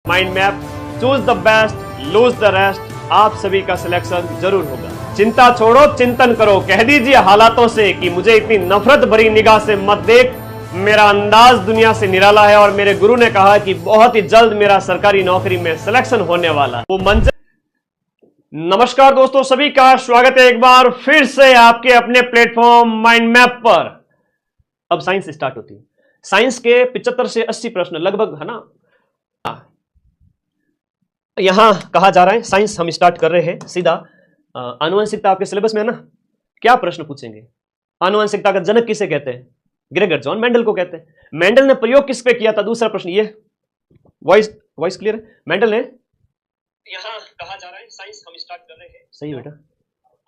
Mind map, choose the best, lose the rest, आप सभी का सिलेक्शन जरूर होगा। चिंता छोड़ो, चिंतन करो, कह दीजिए हालातों से कि मुझे इतनी नफरत भरी निगाह से मत देख, मेरा अंदाज दुनिया से निराला है और मेरे गुरु ने कहा कि बहुत ही जल्द मेरा सरकारी नौकरी में सिलेक्शन होने वाला वो मंजिल। नमस्कार दोस्तों, सभी का स्वागत है एक बार फिर से आपके अपने प्लेटफॉर्म माइंड मैप पर। अब साइंस स्टार्ट होती है। साइंस के 75 से 80 प्रश्न लगभग, है ना, यहां कहा जा रहा है। साइंस हम स्टार्ट कर रहे हैं सीधा। आनुवंशिकता आपके सिलेबस में है ना। क्या प्रश्न पूछेंगे? आनुवंशिकता का जनक किसे कहते हैं? ग्रेगर जॉन मेंडल को कहते हैं। मेंडल ने प्रयोग किस पे किया था? दूसरा प्रश्न ये। वॉइस क्लियर है? मेंडल ने, यहां कहा जा रहा है साइंस हम स्टार्ट कर रहे हैं। सही बेटा।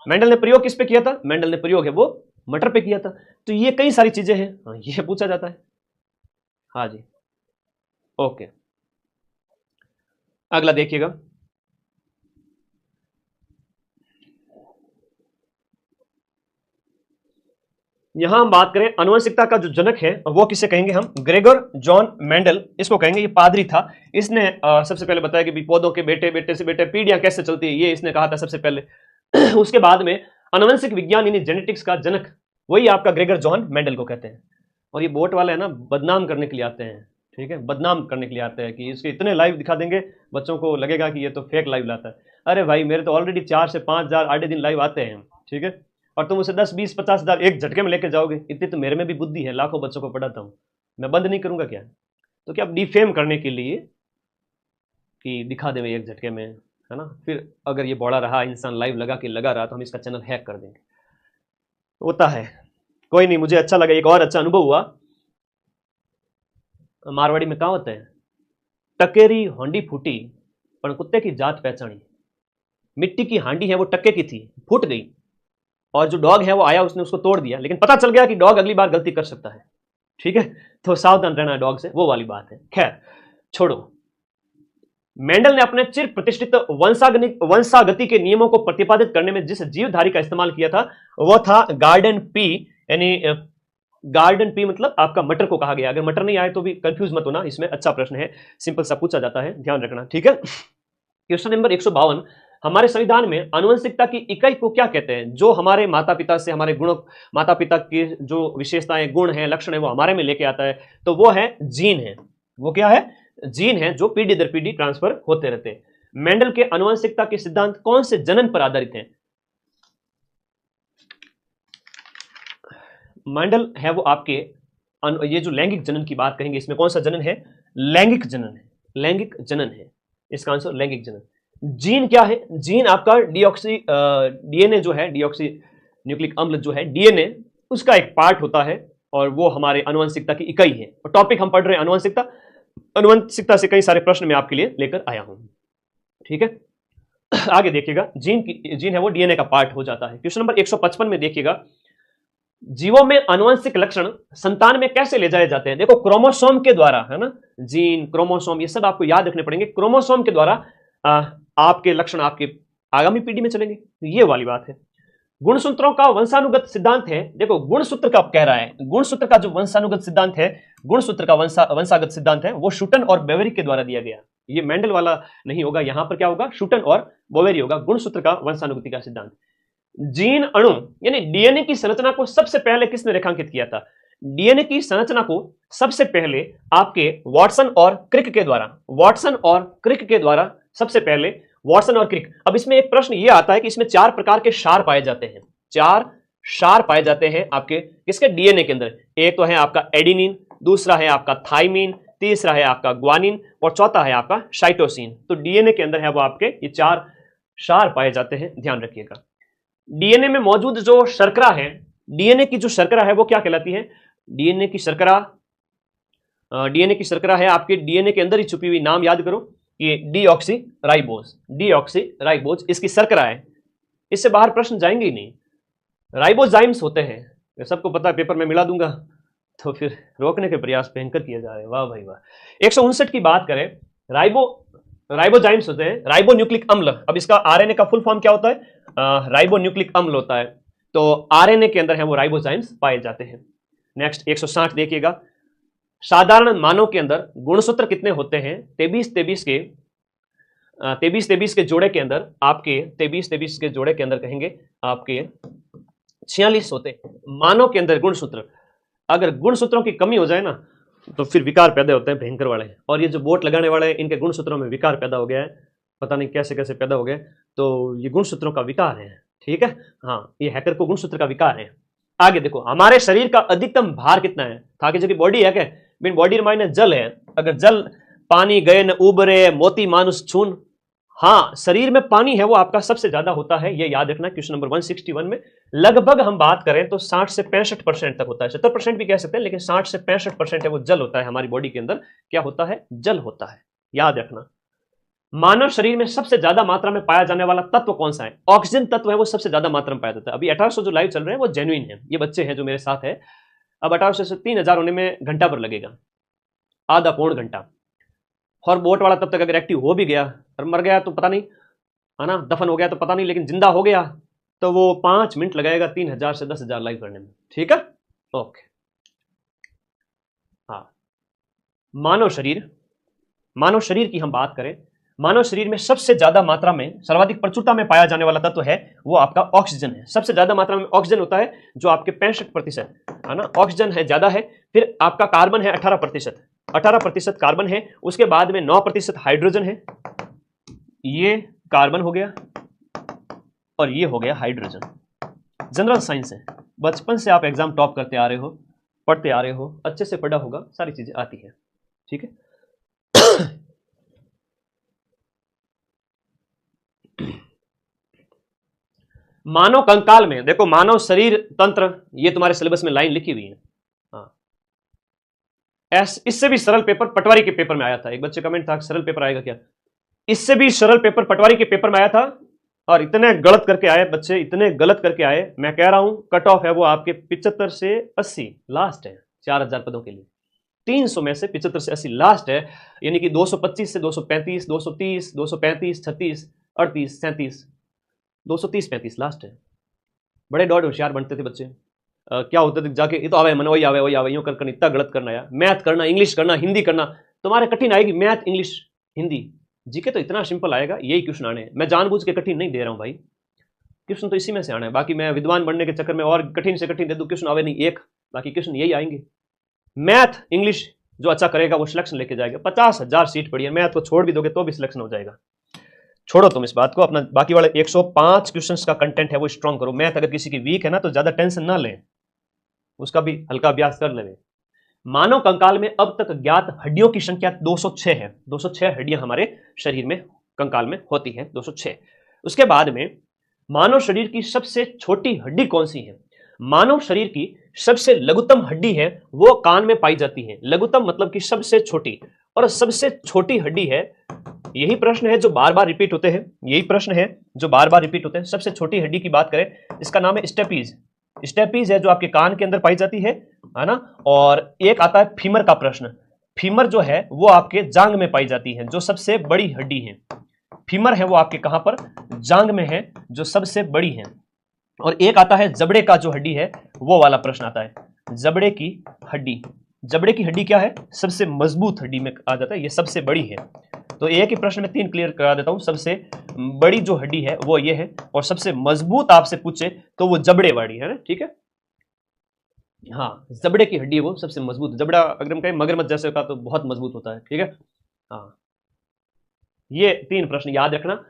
मेंडल ने प्रयोग किस पे किया था? मेंडल ने प्रयोग है वो मटर पे किया था। तो ये कई सारी चीजें हैं, ये पूछा जाता है। हाँ जी, ओके। अगला देखिएगा। यहां हम बात करें आनुवंशिकता का जो जनक है वो किसे कहेंगे हम? ग्रेगर जॉन मेंडल इसको कहेंगे। ये पादरी था। इसने सबसे पहले बताया कि पौधों के बेटे बेटे से बेटे पीढ़ियां कैसे चलती है, ये इसने कहा था सबसे पहले। उसके बाद में आनुवंशिक विज्ञान यानी जेनेटिक्स का जनक वही आपका ग्रेगर जॉन मेंडल को कहते हैं। और ये बोट वाले है ना, बदनाम करने के लिए आते हैं, ठीक है, बदनाम करने के लिए आते हैं कि इसके इतने लाइव दिखा देंगे, बच्चों को लगेगा कि ये तो फेक लाइव लाता है। अरे भाई, मेरे तो ऑलरेडी 4 से 5 हजार आधे दिन लाइव आते हैं, ठीक है, और तुम उसे 10 20 50 हजार एक झटके में लेके जाओगे। इतनी तो मेरे में भी बुद्धि है, लाखों बच्चों को पढ़ाता हूँ, मैं बंद नहीं करूंगा क्या? तो क्या डिफेम करने के लिए कि दिखा दे एक झटके में, है ना, फिर अगर ये बड़ा रहा इंसान लाइव लगा के लगा रहा तो हम इसका चैनल हैक कर देंगे। होता है, कोई नहीं, मुझे अच्छा लगा। एक और अच्छा अनुभव हुआ। मारवाड़ी में कहा होता है, टकेरी हांडी फूटी पर कुत्ते की जात पहचानी। मिट्टी की हांडी है वो टक्के की थी, फूट गई, और जो डॉग है वो आया, उसने उसको तोड़ दिया, लेकिन पता चल गया कि डॉग अगली बार गलती कर सकता है, ठीक है, तो सावधान रहना डॉग से, वो वाली बात है। खैर छोड़ो। मेंडल ने अपने चिर प्रतिष्ठित वंशागति के नियमों को प्रतिपादित करने में जिस जीवधारी का इस्तेमाल किया था वो था गार्डन पी, यानी गार्डन पी मतलब आपका मटर को कहा गया। अगर मटर नहीं आए तो भी कंफ्यूज मत होना, इसमें अच्छा प्रश्न है, सिंपल सा पूछा जाता है, ध्यान रखना, ठीक है। क्वेश्चन नंबर 152, हमारे संविधान में आनुवंशिकता की इकाई को क्या कहते हैं? जो हमारे माता पिता से हमारे गुणों, माता पिता की जो विशेषताएं, गुण है, लक्षण है, वो हमारे में लेके आता है, तो वो है जीन है। वो क्या है? जीन है, जो पीढ़ी दर पीढ़ी ट्रांसफर होते रहते हैं। मेंडल के आनुवंशिकता के सिद्धांत कौन से जनन पर आधारित हैं? मेंडल है वो आपके ये जो लैंगिक जनन की बात करेंगे, इसमें कौन सा जनन है? लैंगिक जनन है। लैंगिक जनन है इसका आंसर, लैंगिक जनन। जीन क्या है? जीन आपका डीएनए जो है, डीऑक्सी न्यूक्लिक अम्ल जो है, डीएनए उसका एक पार्ट होता है और वो हमारे आनुवंशिकता की इकाई है। और टॉपिक हम पढ़ रहे हैं आनुवंशिकता। आनुवंशिकता से कई सारे प्रश्न मैं आपके लिए लेकर आया हूं, ठीक है। आगे देखिएगा, जीन है वो डीएनए का पार्ट हो जाता है। क्वेश्चन नंबर 155 में देखिएगा, जीवों में आनुवंशिक लक्षण संतान में कैसे ले जाए जाते हैं? देखो, क्रोमोसोम के द्वारा, है ना, जीन, क्रोमोसोम, ये सब आपको याद रखने पड़ेंगे। क्रोमोसोम के द्वारा आपके लक्षण आपके आगामी पीढ़ी में चलेंगे, ये वाली बात है। गुणसूत्रों का वंशानुगत सिद्धांत है। देखो, गुणसूत्र का कह रहा है, गुणसूत्र का जो वंशानुगत सिद्धांत है, गुणसूत्र का वंशागत सिद्धांत है, वो शूटन और बेवेरी के द्वारा दिया गया। ये मेंडल वाला नहीं होगा, यहां पर क्या होगा? शूटन और बोवेरी होगा, गुणसूत्र का वंशानुगति का सिद्धांत। जीन अणु यानी डीएनए की संरचना को सबसे पहले किसने रेखांकित किया था? डीएनए की संरचना को सबसे पहले आपके वाटसन और क्रिक के द्वारा, वाटसन और क्रिक के द्वारा सबसे पहले, वाटसन और क्रिक। अब इसमें एक प्रश्न यह आता है कि इसमें 4 प्रकार के क्षार पाए जाते हैं। 4 क्षार पाए जाते हैं आपके किसके? डीएनए के अंदर। एक तो है आपका एडिनिन, दूसरा है आपका थाइमिन, तीसरा है आपका ग्वानिन और चौथा है आपका साइटोसिन। तो डीएनए के अंदर है वो आपके ये 4 क्षार पाए जाते हैं, ध्यान रखिएगा। डीएनए में मौजूद जो शर्करा है, डीएनए की जो शर्करा है वो क्या कहलाती है? डीएनए की शर्करा है आपके डीएनए के अंदर ही छुपी हुई, नाम याद करो, ये डीऑक्सी राइबोज इसकी शर्करा है। इससे बाहर प्रश्न जाएंगे ही नहीं। राइबोजाइम्स होते हैं, सबको पता है, पेपर में मिला दूंगा, तो फिर रोकने के प्रयास भयंकर किए जा रहे हैं। वाह भाई वाह। 159 की बात करें, राइबोजाइम्स होते हैं, राइबोन्यूक्लिक अम्ल। अब इसका आरएनए का फुल फॉर्म क्या होता है? राइबोन्यूक्लिक अम्ल होता है। तो आरएनए के अंदर है वो राइबोजाइम्स पाए जाते हैं। नेक्स्ट 160 देखिएगा, साधारण मानों के अंदर गुणसूत्र कितने होते हैं? 23 के जोड़े के अंदर आपके 23 के जोड़े के अंदर कहेंगे आपके 46 होते हैं मानों के अंदर गुणसूत्र। अगर गुणसूत्रों की कमी हो जाए ना तो फिर विकार पैदा होते हैं भयंकर वाले। और ये जो बोट लगाने वाले हैं इनके गुणसूत्रों में विकार पैदा हो गया है, पता नहीं कैसे कैसे पैदा हो गए, तो ये गुणसूत्रों का विकार है। ठीक है, हाँ, ये हैकर को गुणसूत्र का विकार है। आगे देखो, हमारे शरीर का अधिकतम भार कितना है? था कि जो बॉडी है क्या, बिन बॉडी मायने जल है। अगर जल पानी गए न उबरे मोती मानुष छून, हाँ, शरीर में पानी है वो आपका सबसे ज्यादा होता है, ये याद रखना। क्वेश्चन नंबर 161 में लगभग हम बात करें तो 60 से 65% तक होता है, 70% भी कह सकते हैं, लेकिन 60 से 65% है वो जल होता है। हमारी बॉडी के अंदर क्या होता है? जल होता है, याद रखना। मानव शरीर में सबसे ज्यादा मात्रा में पाया जाने वाला तत्व कौन सा है? ऑक्सीजन तत्व है वो सबसे ज्यादा मात्रा में पाया जाता है। अभी 1800 जो लाइव चल रहे हैं वो जेन्युइन है, ये बच्चे हैं जो मेरे साथ है। अब 1800 से 3000 होने में घंटा भर लगेगा, आधा पौन घंटा। और बोट वाला तब तक अगर एक्टिव हो भी गया और मर गया तो पता नहीं, है ना, दफन हो गया तो पता नहीं, लेकिन जिंदा हो गया तो वो 5 मिनट लगाएगा 3000 से 10,000 लाइव करने में। ठीक है, ओके। हाँ, मानव शरीर की हम बात करें, मानव शरीर में सबसे ज्यादा मात्रा में सर्वाधिक प्रचुरता में पाया जाने वाला तत्व है वो आपका ऑक्सीजन है। सबसे ज्यादा मात्रा में ऑक्सीजन होता है जो आपके 65% है ना, ऑक्सीजन है, ज्यादा है। फिर आपका कार्बन है 18% कार्बन है। उसके बाद में 9% हाइड्रोजन है, ये कार्बन हो गया और ये हो गया हाइड्रोजन। जनरल साइंस है, बचपन से आप एग्जाम टॉप करते आ रहे हो, पढ़ते आ रहे हो, अच्छे से पढ़ा होगा, सारी चीजें आती है। ठीक है, मानव कंकाल में देखो, मानव शरीर तंत्र, ये तुम्हारे सिलेबस में लाइन लिखी हुई है। हाँ, इससे भी सरल पेपर पटवारी के पेपर में आया था। एक बच्चे कमेंट था सरल पेपर आएगा क्या? इससे भी सरल पेपर पटवारी के पेपर में आया था, और इतने गलत करके आए बच्चे, इतने गलत करके आए। मैं कह रहा हूं कट ऑफ है वो आपके 75 से 80 लास्ट है 4000 पदों के लिए। 300 में से 75 से 80 लास्ट है, यानी कि 225 से 235, 230, 235, 36, 38, 37, 230-35 लास्ट है। बड़े डॉट होशियार बनते थे बच्चे। क्या होते थे जाके, ये तो आवे मन, वही आवे यूं कर इतना गलत करना यार। मैथ करना, इंग्लिश करना, हिंदी करना, तुम्हारे कठिन आएगी मैथ, इंग्लिश, हिंदी। जीके तो इतना सिंपल आएगा, यही क्वेश्चन आने हैं। मैं जानबूझ के कठिन नहीं दे रहा हूं भाई, क्वेश्चन तो इसी में से आना है। बाकी मैं विद्वान बनने के चक्कर में और कठिन से कठिन दे दूं, क्वेश्चन आवे नहीं एक, बाकी क्वेश्चन यही आएंगे। मैथ इंग्लिश जो अच्छा करेगा वो सिलेक्शन लेके जाएगा। 50,000 सीट पड़ी है, मैथ को छोड़ भी दोगे तो भी सिलेक्शन हो जाएगा। छोड़ो तुम इस बात को, अपना बाकी वाले 105 क्वेश्चंस का कंटेंट है वो स्ट्रॉन्ग करो। मैथ अगर किसी की वीक है ना तो ज्यादा टेंशन ना लें, उसका भी हल्का अभ्यास कर लें। मानव कंकाल में अब तक ज्ञात हड्डियों की संख्या 206 है। 206 हड्डियां हमारे शरीर में कंकाल में होती हैं, 206। उसके बाद में मानव शरीर की सबसे छोटी हड्डी कौन सी है? मानव शरीर की सबसे लघुतम हड्डी है वो कान में पाई जाती है। लघुतम मतलब कि सबसे छोटी, और सबसे छोटी हड्डी है, यही प्रश्न है जो बार बार रिपीट होते हैं, यही प्रश्न है जो बार बार रिपीट होते हैं। सबसे छोटी हड्डी की बात करें, इसका नाम है स्टेपीज। स्टेपीज है जो आपके कान के अंदर पाई जाती है ना। और एक आता है फीमर का प्रश्न। फीमर जो है वो आपके जांग में पाई जाती है, जो सबसे बड़ी हड्डी है। फीमर है वो आपके कहां पर? जांग में है, जो सबसे बड़ी है। और एक आता है जबड़े का जो हड्डी है, वो वाला प्रश्न आता है, जबड़े की हड्डी। जबड़े की हड्डी क्या है? सबसे मजबूत हड्डी में आ जाता है, ये सबसे बड़ी है। तो एक ही प्रश्न में 3 क्लियर करा देता हूं। सबसे बड़ी जो हड्डी है वो ये है, और सबसे मजबूत आपसे पूछे तो वो जबड़े वाली है ना। ठीक है, हाँ, जबड़े की हड्डी है वो सबसे मजबूत। जबड़ा अगर हम कहें मगरमच्छ जैसे का तो बहुत मजबूत होता है। ठीक है, हाँ, ये 3 प्रश्न याद रखना।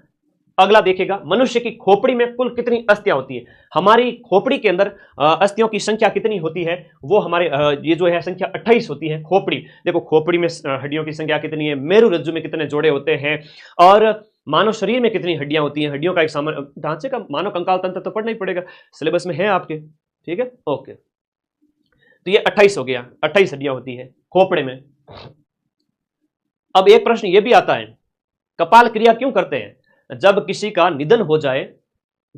अगला देखिएगा, मनुष्य की खोपड़ी में कुल कितनी अस्थियां होती है? हमारी खोपड़ी के अंदर अस्थियों की संख्या कितनी होती है? वो हमारे ये जो है संख्या 28 होती है। खोपड़ी देखो, खोपड़ी में हड्डियों की संख्या कितनी है, मेरु रज्जु में कितने जोड़े होते हैं, और मानव शरीर में कितनी हड्डियां होती हैं। हड्डियों का एक सामान्य ढांचे का मानव कंकाल तंत्र तो पढ़ना ही पड़ेगा, सिलेबस में है आपके। ठीक है, ओके, तो ये 28 हो गया, 28 हड्डियां होती है खोपड़े में। अब एक प्रश्न ये भी आता है, कपाल क्रिया क्यों करते हैं? जब किसी का निधन हो जाए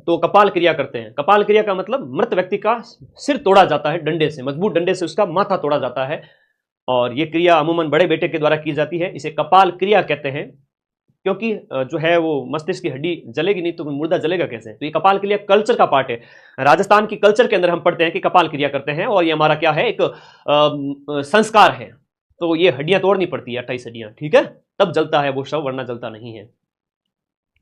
तो कपाल क्रिया करते हैं। कपाल क्रिया का मतलब मृत व्यक्ति का सिर तोड़ा जाता है डंडे से, मजबूत डंडे से उसका माथा तोड़ा जाता है, और यह क्रिया अमूमन बड़े बेटे के द्वारा की जाती है। इसे कपाल क्रिया कहते हैं, क्योंकि जो है वो मस्तिष्क की हड्डी जलेगी नहीं तो मुर्दा जलेगा कैसे। तो ये कपाल क्रिया कल्चर का पार्ट है। राजस्थान की कल्चर के अंदर हम पढ़ते हैं कि कपाल क्रिया करते हैं, और ये हमारा क्या है, एक संस्कार है। तो ये हड्डियां तोड़नी पड़ती है, 28 हड्डियां, ठीक है, तब जलता है वो शव, वरना जलता नहीं है।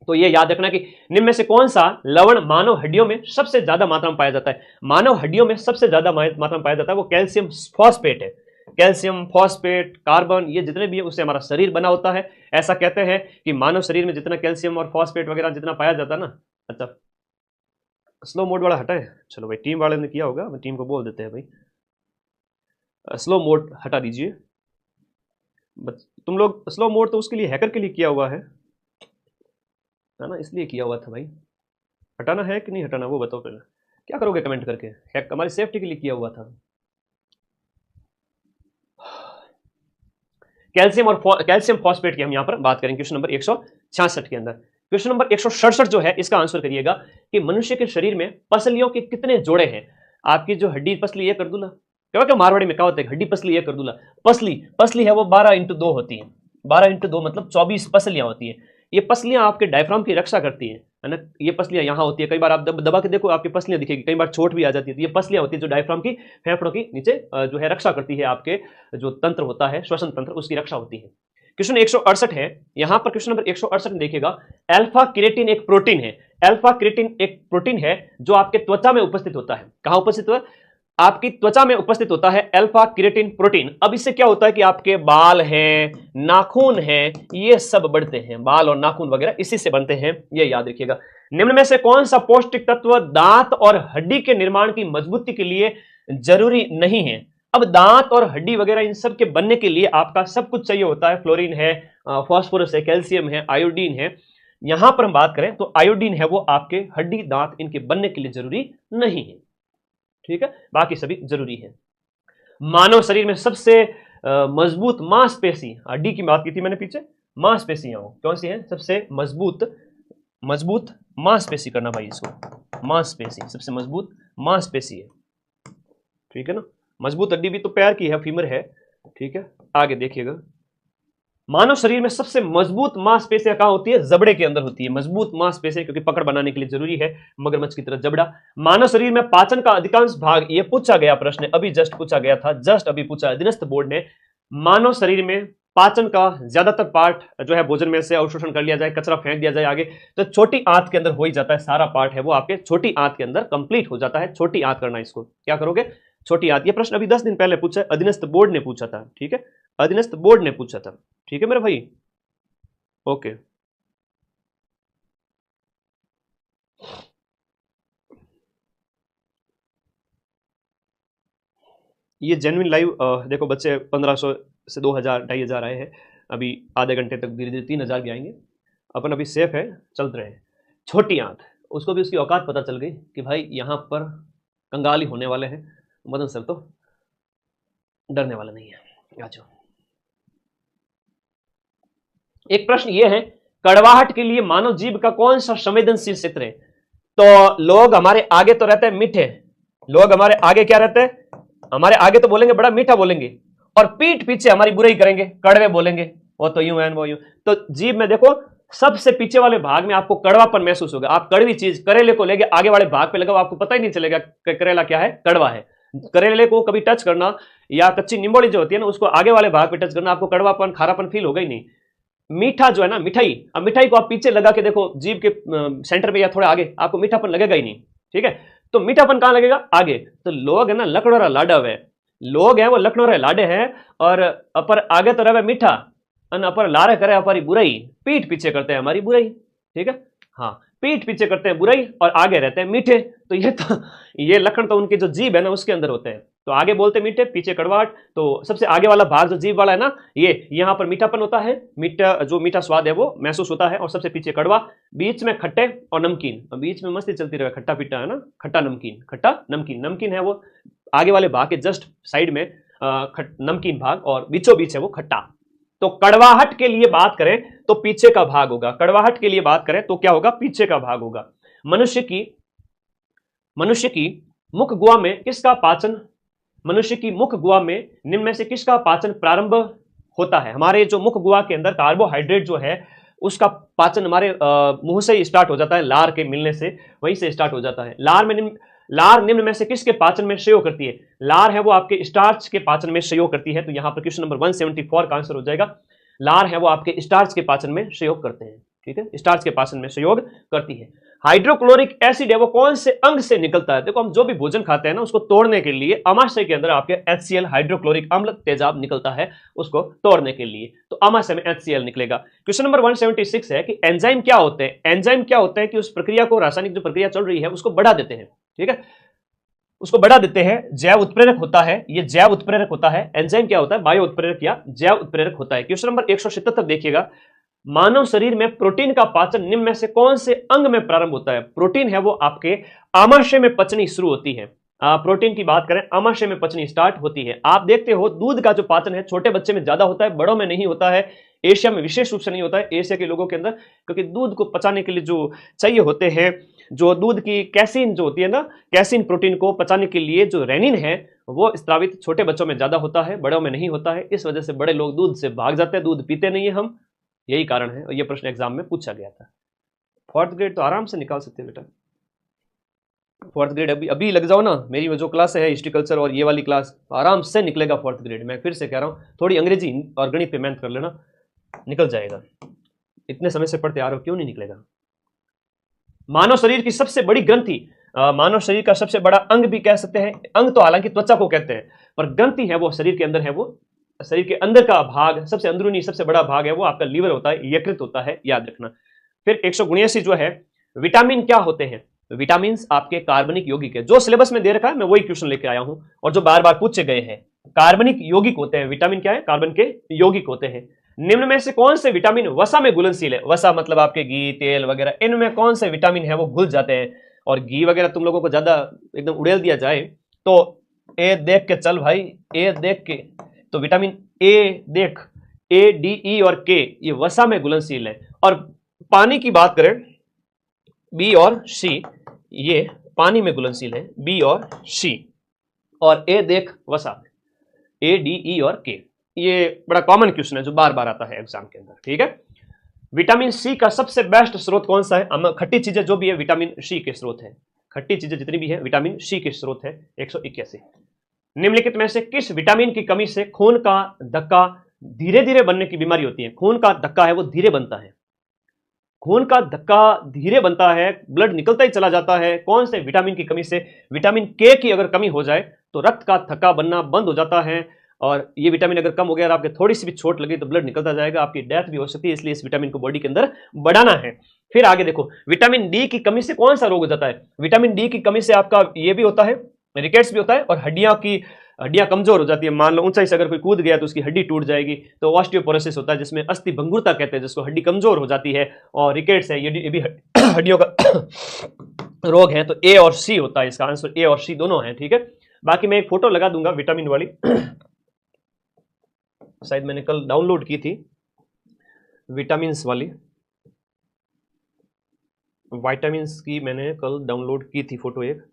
तो ये याद रखना कि निम्न में से कौन सा लवण मानव हड्डियों में सबसे ज्यादा मात्रा में पाया जाता है। मानव हड्डियों में सबसे ज्यादा मात्रा में पाया जाता है वो कैल्शियम फॉस्फेट है। कैल्शियम, फॉस्फेट, कार्बन, ये जितने भी है उससे हमारा शरीर बना होता है। ऐसा कहते हैं कि मानव शरीर में जितना कैल्शियम और फॉस्फेट वगैरह जितना पाया जाता है ना। अच्छा, स्लो मोड वाला हटाए, चलो भाई, टीम वाले ने किया होगा, टीम को बोल देते हैं भाई स्लो मोड हटा दीजिए। तुम लोग स्लो मोड तो उसके लिए, हैकर के लिए किया हुआ है ना, इसलिए किया हुआ था भाई। हटाना है कि नहीं हटाना वो बताओ पहले, क्या करोगे कमेंट करके। हैक हमारी सेफ्टी के लिए किया हुआ था। कैल्शियम और कैल्शियम फॉस्फेट की हम यहां पर बात करेंगे क्वेश्चन नंबर 166 के अंदर। क्वेश्चन नंबर 167 जो है इसका आंसर करिएगा कि मनुष्य के शरीर में पसलियों के कितने जोड़े हैं। आपकी जो हड्डी पसली है करदूला, क्या मारवाड़ी में क्या होता है, हड्डी पसली है करदूला, पसली है वो 12x2 होती है। 12x2 मतलब 24 पसलियां होती है। ये पसलियां आपके डायफ्राम की रक्षा करती है ना। ये पसलियां यहाँ होती है, कई बार आप दबा के देखो आपकी पसलियां दिखेगी, कई बार चोट भी आ जाती है। तो ये पसलियां होती है जो डायफ्राम की, फेफड़ों की नीचे जो है रक्षा करती है, आपके जो तंत्र होता है श्वसन तंत्र, उसकी रक्षा होती है। क्वेश्चन 168 है, यहां पर क्वेश्चन नंबर 168 में देखिएगा, अल्फा क्रिएटिन एक प्रोटीन है। अल्फा क्रिएटिन एक प्रोटीन है जो आपके त्वचा में उपस्थित होता है। कहां उपस्थित हुआ, आपकी त्वचा में उपस्थित होता है अल्फा क्रिएटिन प्रोटीन। अब इससे क्या होता है कि आपके बाल हैं, नाखून हैं, ये सब बढ़ते हैं, बाल और नाखून वगैरह इसी से बनते हैं, ये याद रखिएगा। निम्न में से कौन सा पौष्टिक तत्व दांत और हड्डी के निर्माण की मजबूती के लिए जरूरी नहीं है। अब दांत और हड्डी वगैरह इन सब के बनने के लिए आपका सब कुछ चाहिए होता है। फ्लोरीन है, फास्फोरस है, कैल्शियम है, आयोडीन है। यहां पर हम बात करें तो आयोडीन है वो आपके हड्डी दांत इनके बनने के लिए जरूरी नहीं है, ठीक है, बाकी सभी जरूरी है। मानव शरीर में सबसे मजबूत मांसपेशी, हड्डी की बात की थी मैंने पीछे, मांसपेशियां कौन सी है, सबसे मजबूत मांसपेशी करना भाई, इसको मांसपेशी, सबसे मजबूत मांसपेशी है, ठीक है ना। मजबूत हड्डी भी तो पैर की है, फीमर है, ठीक है। आगे देखिएगा, मानव शरीर में सबसे मजबूत मांसपेशियां कहां होती है, जबड़े के अंदर होती है। मजबूत मांसपेशियां क्योंकि पकड़ बनाने के लिए जरूरी है, मगरमच्छ की तरह जबड़ा। मानव शरीर में पाचन का अधिकांश भाग, ये पूछा गया प्रश्न, अभी जस्ट पूछा गया था, जस्ट अभी पूछा अधीनस्थ बोर्ड ने। मानव शरीर में पाचन का ज्यादातर पार्ट जो है भोजन में से अवशोषण कर लिया जाए, कचरा फेंक दिया जाए आगे, तो छोटी आंत के अंदर हो ही जाता है। सारा पार्ट है वो आपके छोटी आंत के अंदर कंप्लीट हो जाता है। छोटी आंत करना, इसको क्या करोगे, छोटी आंत। ये प्रश्न अभी 10 दिन पहले पूछा है, अधीनस्थ बोर्ड ने पूछा था, ठीक है, अधीनस्थ बोर्ड ने पूछा था, ठीक है मेरे भाई, ओके। ये जेन्युइन लाइव देखो बच्चे 1500 से 2000 2500 आए हैं, अभी आधे घंटे तक धीरे धीरे 3000 भी आएंगे। अपन अभी सेफ है, चल रहे हैं। छोटी आंत, उसको भी उसकी औकात पता चल गई कि भाई यहां पर कंगाली होने वाले हैं। मदन सर तो डरने वाला नहीं है। आ जाओ। एक प्रश्न ये है, कड़वाहट के लिए मानव जीभ का कौन सा संवेदनशील क्षेत्र है। तो लोग हमारे आगे तो रहते हैं मीठे, लोग हमारे आगे क्या रहते हैं, हमारे आगे तो बोलेंगे बड़ा मीठा बोलेंगे, और पीठ पीछे हमारी बुराई करेंगे, कड़वे बोलेंगे, वो तो यूं है वो यूं। तो जीभ में देखो सबसे पीछे वाले भाग में आपको कड़वापन महसूस होगा। आप कड़वी चीज करेले को लेके आगे वाले भाग पे लगाओ, आपको पता ही नहीं चलेगा करेला क्या है, कड़वा है। करेले को कभी टच करना, या कच्ची निम्बोड़ी जो होती है ना, उसको आगे वाले भाग पे टच करना, आपको कड़वापन खारापन फील होगा ही नहीं। मीठा जो है ना, मिठाई, अब मिठाई को आप पीछे लगा के देखो जीभ के सेंटर पे या थोड़ा आगे, आपको मीठापन लगेगा ही नहीं, ठीक है। तो मीठापन कहां लगेगा, आगे। तो लोग है ना लकड़ोरा लाडव है, लोग हैं वो लखनऊ लाडे हैं, और अपर आगे तो रहे मीठा, अपर लारे करे हमारी बुराई, पीठ पीछे करते हैं हमारी बुराई, ठीक है। हाँ, पीठ पीछे करते हैं बुराई और आगे रहते हैं मीठे। तो ये लक्षण तो उनके जो जीभ है ना उसके अंदर होते हैं। तो आगे बोलते मीठे, पीछे कड़वाहट। तो सबसे आगे वाला भाग जो जीभ वाला है ना, ये यहाँ पर मीठापन होता है, मीठा जो मीठा स्वाद है वो महसूस होता है, और सबसे पीछे कड़वा, बीच में खट्टे और नमकीन, बीच में मस्ती चलती रहे, खट्टा पीटा है ना, खट्टा नमकीन, नमकीन है वो आगे वाले भाग के जस्ट साइड में नमकीन भाग, और बीचों बीच है वो खट्टा। तो कड़वाहट के लिए बात करें तो पीछे का भाग होगा, कड़वाहट के लिए बात करें तो क्या होगा, पीछे का भाग होगा। मनुष्य की मुख गुहा में किसका पाचन, मनुष्य की मुख गुहा में निम्न में से किसका पाचन प्रारंभ होता है। हमारे जो मुख गुहा के अंदर कार्बोहाइड्रेट जो है उसका पाचन हमारे मुंह से ही स्टार्ट हो जाता है, लार के मिलने से वहीं से स्टार्ट हो जाता है। लार में लार निम्न में से किसके पाचन में सहयोग करती है? लार है वो आपके स्टार्च के पाचन में सहयोग करती है, तो यहां पर क्वेश्चन नंबर 174 का आंसर हो जाएगा। लार है वो आपके स्टार्च के पाचन में सहयोग करते हैं, ठीक है, स्टार्च के पाचन में सहयोग करती है। हाइड्रोक्लोरिक एसिड है वो कौन से अंग से निकलता है? देखो हम जो भी भोजन खाते हैं ना, उसको तोड़ने के लिए अमाशय के अंदर आपके HCl हाइड्रोक्लोरिक अम्ल तेजाब निकलता है उसको तोड़ने के लिए, तो अमाशय में HCl निकलेगा। क्वेश्चन नंबर 176 है कि एंजाइम क्या होते हैं? एंजाइम क्या होते हैं कि उस प्रक्रिया को, रासायनिक जो प्रक्रिया चल रही है उसको बढ़ा देते हैं, ठीक है, उसको बढ़ा देते हैं। जैव उत्प्रेरक होता है, ये जैव उत्प्रेरक होता है। एंजाइम क्या होता है? बायो उत्प्रेरक या जैव उत्प्रेरक होता है। क्वेश्चन नंबर 177 देखिएगा, मानव शरीर में प्रोटीन का पाचन निम्न में से कौन से अंग में प्रारंभ होता है? प्रोटीन है वो आपके आमाशय में पचनी शुरू होती है। प्रोटीन की बात करें, आमाशय में पचनी स्टार्ट होती है। आप देखते हो दूध का जो पाचन है छोटे बच्चे में ज्यादा होता है, बड़ों में नहीं होता है। एशिया में विशेष रूप से नहीं होता है, एशिया के लोगों के अंदर, क्योंकि दूध को पचाने के लिए जो चाहिए होते हैं, जो दूध की कैसीन जो होती है ना, कैसीन प्रोटीन को पचाने के लिए जो रेनिन है वो स्त्रावित छोटे बच्चों में ज्यादा होता है, बड़ों में नहीं होता है। इस वजह से बड़े लोग दूध से भाग जाते हैं, दूध पीते नहीं है हम, यही कारण है। और ये प्रश्न एग्जाम में पूछा गया था। 4th ग्रेड तो आराम से निकाल सकते हैं बेटा, 4th ग्रेड अभी अभी लग जाओ ना, मेरी जो क्लास है हिस्ट्री कल्चर और ये वाली क्लास, आराम से निकलेगा 4th ग्रेड। मैं फिर से कह रहा हूँ, थोड़ी अंग्रेजी और गणित पे मेहनत कर लेना, निकल जाएगा। इतने समय से पढ़ते आ रहे हो, क्यों नहीं निकलेगा? मानव शरीर की सबसे बड़ी ग्रंथि, मानव शरीर का सबसे बड़ा अंग भी कह सकते हैं, अंग तो हालांकि त्वचा को कहते हैं, पर ग्रंथि है वो शरीर के अंदर है, वो शरीर के अंदर का भाग, सबसे अंदरूनी सबसे बड़ा भाग है वो आपका लीवर होता है, यकृत होता है, याद रखना। फिर 179 जो है, विटामिन क्या होते हैं? विटामिन आपके कार्बनिक यौगिक है। जो सिलेबस में दे रखा है मैं वही क्वेश्चन लेके आया हूं, और जो बार बार पूछे गए हैं, कार्बनिक यौगिक होते हैं। विटामिन क्या है? कार्बन के यौगिक होते हैं। निम्न में से कौन से विटामिन वसा में घुलनशील है? वसा मतलब आपके घी, तेल वगैरह, इनमें कौन से विटामिन है वो घुल जाते हैं? और घी वगैरह तुम लोगों को ज्यादा एकदम उड़ेल दिया जाए तो ए देख के चल भाई, ए देख के, तो विटामिन ए देख, ए, डी, ई और के, ये वसा में घुलनशील है। और पानी की बात करें, बी और सी, ये पानी में घुलनशील है, बी और सी, और ए देख वसा में, ए, डी, ई और के। ये बड़ा कॉमन क्वेश्चन है जो बार बार आता है एग्जाम के अंदर, ठीक है। विटामिन सी का सबसे बेस्ट स्रोत कौन सा है? खट्टी चीजें जो भी है विटामिन सी के स्रोत है, खट्टी चीजें जितनी भी है विटामिन सी के स्रोत है। 181, निम्नलिखित में से किस विटामिन की कमी से खून का धक्का धीरे धीरे बनने की बीमारी होती है? खून का धक्का है वो धीरे बनता है, खून का धक्का धीरे बनता है, ब्लड निकलता ही चला जाता है। कौन से विटामिन की कमी से? विटामिन के की अगर कमी हो जाए तो रक्त का थक्का बनना बंद हो जाता है, और ये विटामिन अगर कम हो गया और आपके थोड़ी सी भी चोट लगी तो ब्लड निकलता जाएगा, आपकी डेथ भी हो सकती है। इसलिए इस विटामिन को बॉडी के अंदर बढ़ाना है। फिर आगे देखो, विटामिन डी की कमी से कौन सा रोग हो जाता है? विटामिन डी की कमी से आपका ये भी होता है, रिकेट्स भी होता है, और हड्डियां कमजोर हो जाती है। मान लो ऊंचाई से अगर कोई कूद गया तो उसकी हड्डी टूट जाएगी, तो ऑस्टियोपोरोसिस होता है, जिसमें अस्थि भंगुरता कहते हैं, जिसको हड्डी कमजोर हो जाती है। और रिकेट्स है, ये भी हड्डियों का रोग है। तो ए और सी होता है, इसका आंसर ए और सी दोनों है, ठीक है। बाकी मैं एक फोटो लगा दूंगा विटामिन वाली, शायद मैंने कल डाउनलोड की थी विटामिन वाली, विटामिन्स की मैंने कल डाउनलोड की थी फोटो एक।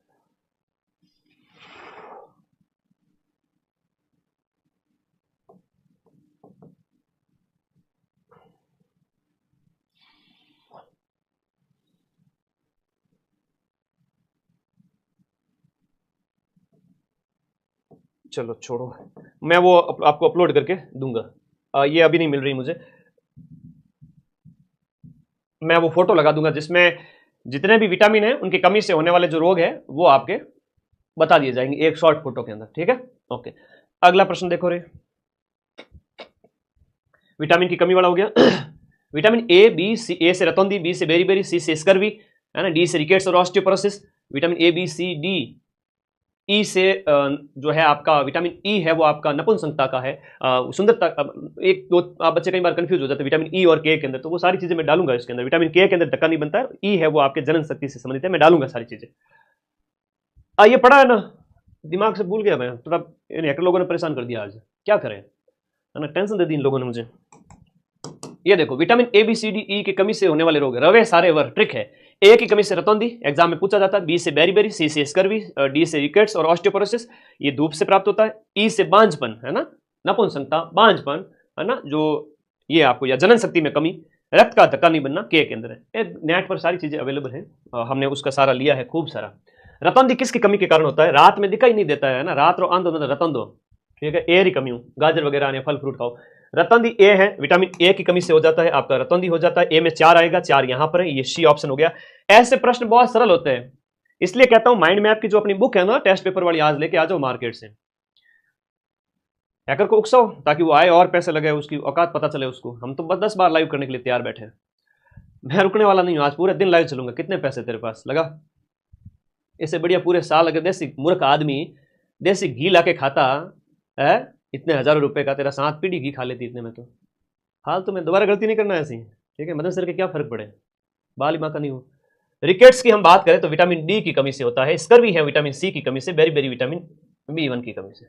चलो छोड़ो, मैं वो आपको अपलोड करके दूंगा। ये अभी नहीं मिल रही मुझे, मैं वो फोटो लगा दूंगा जिसमें जितने भी विटामिन है उनकी कमी से होने वाले जो रोग है वो आपके बता दिए जाएंगे एक शॉर्ट फोटो के अंदर, ठीक है। ओके, अगला प्रश्न देखो रे, विटामिन की कमी वाला हो गया। विटामिन ए, बी, सी, ए से रतौंधी, बी से बेरीबेरी, सी से स्कर्वी, है ना, डी से रिकेट्स और osteoporosis. Vitamin A, B, C, D, E से जो है आपका विटामिन ई है वो आपका नपुंसकता का है, सुंदरता। एक दो आप बच्चे कई बार कंफ्यूज हो जाते हैं विटामिन ई और के अंदर, तो वो सारी चीजें मैं डालूंगा इसके अंदर। विटामिन के अंदर धक्का नहीं बनता है, ई है वो आपके जनन शक्ति से संबंधित है, मैं डालूंगा सारी चीजें। ये पढ़ा है ना, दिमाग से भूल गया मैं, थोड़ा इन हैकर लोगों ने परेशान कर दिया आज, क्या करें, है ना, टेंशन दे दी इन लोगों ने मुझे। ये देखो, vitamin A, B, C, D, E की कमी से होने वाले रोग, रवे सारे वर, ट्रिक है। ए की कमी से रतौंधी, एग्जाम में पूछा जाता है, बी से बेरीबेरी, सी से स्कर्वी, डी से रिकेट्स और ऑस्टियोपोरोसिस, ये धूप से प्राप्त होता है। ई से बांझपन, है ना, नपुंसकता, बांझपन, है ना, जो ये आपको, या जनन शक्ति में कमी, रक्त का धक्का नहीं बनना के अंदर है। नेट पर सारी चीजें अवेलेबल है, हमने उसका सारा लिया है खूब सारा। रतौंधी किसकी कमी के कारण होता है? रात में दिखाई नहीं देता है ना, रात रो आंदो रतौंधो, ठीक है, ए की कमी हो, गाजर वगैरह आने फल फ्रूट खाओ। रतौंधी ए है, विटामिन ए की कमी से हो जाता है आपका रतौंधी हो जाता है। ए में 4 आएगा, 4 यहां पर है, ये सी ऑप्शन हो गया। ऐसे प्रश्न बहुत सरल होते हैं, इसलिए कहता हूं माइंड मैप की जो अपनी बुक है ना टेस्ट पेपर वाली, आज लेके आ जाओ मार्केट से। हैकर को उकसाओ ताकि वो आए और पैसे लगे, उसकी औकात पता चले उसको। हम तो बस 10 बार लाइव करने के लिए तैयार बैठे हैं, मैं रुकने वाला नहीं हूं, आज पूरे दिन लाइव चलूंगा। कितने पैसे तेरे पास लगा? इससे बढ़िया पूरे साल अगर देसी मूर्ख आदमी देसी घी लाके खाता है, इतने हजारों रुपए का, तेरा 7 पीढ़ी घी खा लेती इतने में। तो हाल तो मैं दोबारा गलती नहीं करना ऐसी, ठीक है। मदन सर के क्या फर्क पड़े, बाल माँ का नहीं हो। रिकेट्स की हम बात करें तो विटामिन डी की कमी से होता है। स्कर्वी है विटामिन सी की कमी से, बेरी बेरी विटामिन B1 की कमी से।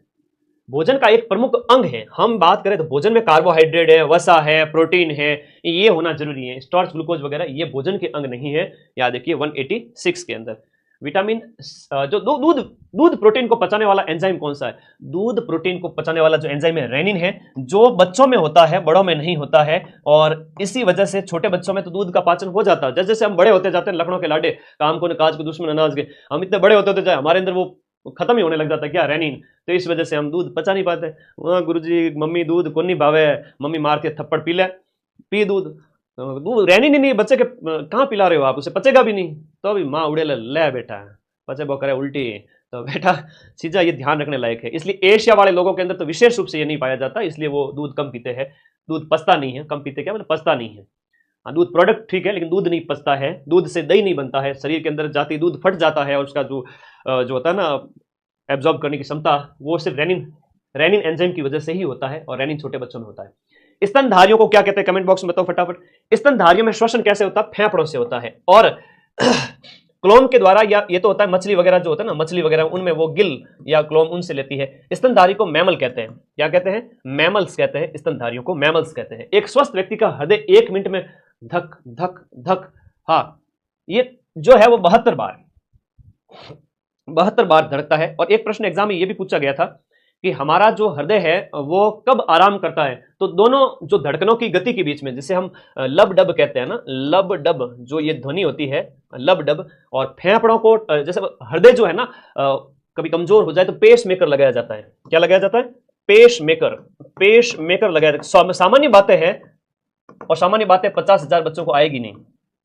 भोजन का एक प्रमुख अंग है, हम बात करें तो भोजन में कार्बोहाइड्रेट है, वसा है, प्रोटीन है, ये होना जरूरी है। स्टार्च ग्लूकोज वगैरह ये भोजन के अंग नहीं है, याद रखिए। 186 के अंदर विटामिन जो दूध प्रोटीन को पचाने वाला एंजाइम कौन सा है? दूध प्रोटीन को पचाने वाला जो एंजाइम है रेनिन है, जो बच्चों में होता है, बड़ों में नहीं होता है। और इसी वजह से छोटे बच्चों में तो दूध का पाचन हो जाता है। जैसे जैसे हम बड़े होते जाते हैं, लखनऊ के लाडे, काम को काज को दुश्मन अनाज के, हम इतने बड़े होते जाए, हमारे अंदर वो खत्म ही होने लग जाता है क्या, रेनिन। तो इस वजह से हम दूध पचा नहीं पाते। गुरुजी मम्मी दूध को नहीं भावे, मम्मी मारती है थप्पड़, पी ले, पी दूध, दूध रेनिन ही नहीं, बच्चे के कहाँ पिला रहे हो आप, उसे पचेगा भी नहीं। तो अभी माँ उड़े ले बेटा, पचे वो करे उल्टी। तो बेटा चीज़ा ये ध्यान रखने लायक है। इसलिए एशिया वाले लोगों के अंदर तो विशेष रूप से ये नहीं पाया जाता, इसलिए वो दूध कम पीते हैं। दूध पचता नहीं है, कम पीते क्या मतलब पचता नहीं है। हाँ, दूध प्रोडक्ट ठीक है, लेकिन दूध नहीं पचता है। दूध से दही नहीं बनता है, शरीर के अंदर जाती दूध फट जाता है, और उसका जो होता है ना एब्जॉर्ब करने की क्षमता, वो सिर्फ रेनिन एंजाइम की वजह से ही होता है, और रेनिन छोटे बच्चों में होता है। स्तनधारियों को क्या कहते हैं, कमेंट बॉक्स में बताओ फटाफट। स्तनधारियों में श्वसन कैसे होता है? फेफड़ों से होता है, और क्लोम के द्वारा, या ये तो होता है मछली वगैरह जो होता है ना, मछली वगैरह उनमें वो गिल या क्लोम उनसे लेती है। स्तनधारी को मैमल कहते हैं। क्या कहते हैं? मैमल्स कहते हैं। स्तनधारियों को मैमल्स कहते हैं। एक स्वस्थ व्यक्ति का हृदय 1 मिनट में धक धक धक, हाँ ये जो है वो 72 बार धड़कता है। और एक प्रश्न एग्जाम में ये भी पूछा गया था कि हमारा जो हृदय है वो कब आराम करता है? तो दोनों जो धड़कनों की गति के बीच में, जिसे हम लब डब कहते हैं ना, लब डब जो ये ध्वनि होती है, लब डब, और फेफड़ों को, जैसे हृदय जो है ना कभी कमजोर हो जाए तो पेस मेकर लगाया जाता है। क्या लगाया जाता है? पेस मेकर लगाया जाता है। सामान्य बातें हैं, और सामान्य बातें 50,000 बच्चों को आएगी नहीं,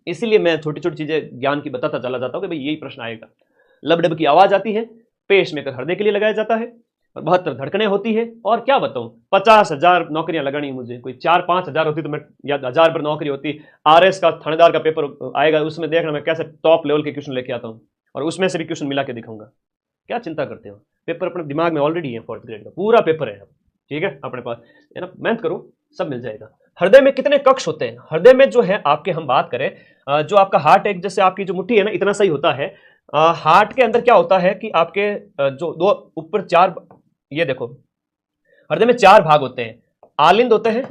इसीलिए मैं छोटी छोटी चीजें ज्ञान की बताता चला जाता हूं कि भाई यही प्रश्न आएगा। लब डब की आवाज आती है, पेस मेकर हृदय के लिए लगाया जाता है, और 72 धड़कनें होती है। और क्या बताऊं, 50,000 नौकरियां लगानी है मुझे, कोई 4-5 हजार होती तो मैं, या 1000 पर नौकरी होती। RS का थानेदार का पेपर आएगा, उसमें देखना मैं कैसे टॉप लेवल के क्वेश्चन लेके आता हूं, और उसमें से भी क्वेश्चन मिला के दिखाऊंगा। क्या चिंता करते हो, पेपर अपने दिमाग में ऑलरेडी है, 4th ग्रेड का पूरा पेपर है, ठीक है अपने पास, है ना, मेहनत करो सब मिल जाएगा। हृदय में कितने कक्ष होते हैं? हृदय में जो है आपके, हम बात करें जो आपका हार्ट एक, जैसे आपकी जो मुट्ठी है ना, इतना सही होता है। हार्ट के अंदर क्या होता है कि आपके जो दो ऊपर 4, ये देखो हृदय में 4 भाग होते हैं। आलिंद होते हैं,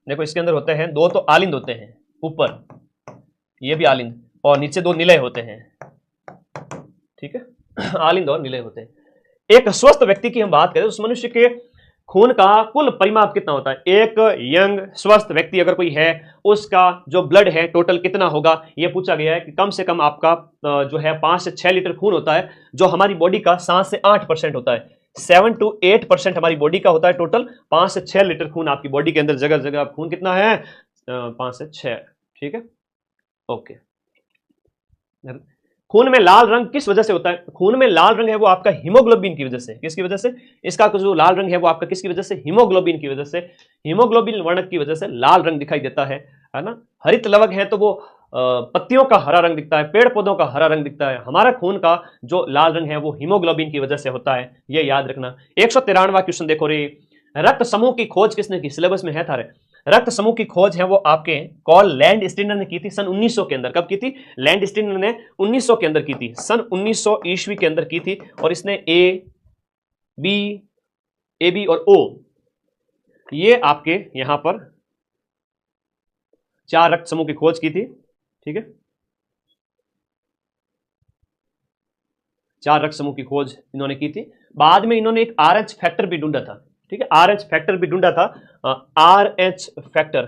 देखो इसके अंदर होते हैं 2 तो आलिंद होते हैं, ऊपर ये भी आलिंद, और नीचे 2 निलय होते हैं, ठीक है आलिंद और निलय होते हैं। एक स्वस्थ व्यक्ति की हम बात करें, उस मनुष्य के खून का कुल परिमाप कितना होता है? एक यंग स्वस्थ व्यक्ति अगर कोई है, उसका जो ब्लड है टोटल कितना होगा, यह पूछा गया है कि कम से कम आपका जो है 5 से 6 लीटर खून होता है, जो हमारी बॉडी का 7 से 8% होता है। 7 to 8% हमारी बॉडी का होता है टोटल। 5 से 6 लीटर खून आपकी बॉडी के अंदर, जगह जगह खून कितना है? 5 से 6, ठीक है, ओके। खून में लाल रंग किस वजह से होता है? खून में लाल रंग है वो आपका हीमोग्लोबिन की वजह से। किसकी वजह से? इसका जो लाल रंग है वो आपका किसकी वजह से? हीमोग्लोबिन की वजह से। हीमोग्लोबिन वर्णक की वजह से लाल रंग दिखाई देता है ना। हरित लवक है तो वो पत्तियों का हरा रंग दिखता है, पेड़ पौधों का हरा रंग दिखता है। हमारा खून का जो लाल रंग है वो हीमोग्लोबिन की वजह से होता है, ये याद रखना। 193वां क्वेश्चन देखो रे, रक्त समूह की खोज किसने की? सिलेबस में है थारे। रक्त समूह की खोज है वो आपके कॉल लैंड स्टीनर ने की थी सन 1900 के अंदर। कब की थी? लैंड स्टीनर ने 1900 के अंदर की थी, सन 1900 ईस्वी के अंदर की थी। और इसने ए बी और ओ, ये आपके यहां पर 4 रक्त समूह की खोज की थी, ठीक है। 4 रक्त समूह की खोज इन्होंने की थी। बाद में इन्होंने एक RH फैक्टर भी ढूंढा था, ठीक है, RH फैक्टर भी ढूंढा था। RH फैक्टर